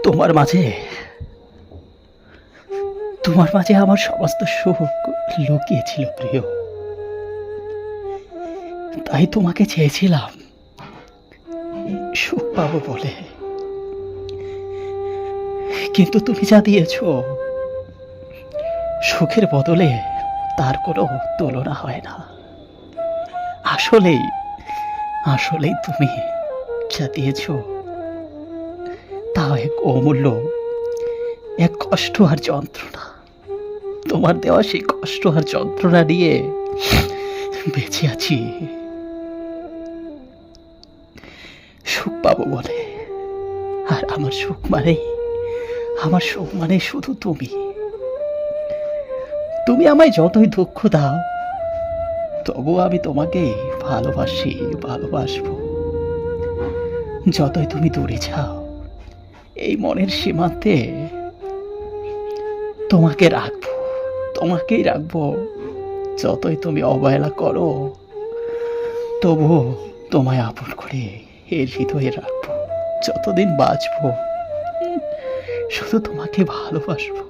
তোমার মাঝে তোমার মাঝে আমার সমস্ত সুখ লুকিয়েছিল প্রিয়। তাই তোমাকে চেয়েছিলাম সুখ পাবো বলে, কিন্তু তুমি যা দিয়েছ সুখের বদলে তার কোনো তুলনা হয় না। আসলেই আসলেই তুমি যা দিয়েছ তা এক অমূল্য, এক কষ্ট আর যন্ত্রণা। তোমার দেওয়া সেই কষ্ট আর যন্ত্রণা নিয়ে বেঁচে আছি সুখ পাবো বলে। আর আমার সুখ মানে শুধু তুমি। তুমি আমায় যতই দুঃখ দাও তবু আমি তোমাকে ভালোবাসবো। যতই তুমি দূরে যাও এই মনের সীমান্তে তোমাকেই রাখবো। যতই তুমি অবহেলা করো তবুও তোমায় আপন করে এর হৃদয়ে রাখবো। যতদিন বাঁচবো শুধু তোমাকে ভালোবাসবো।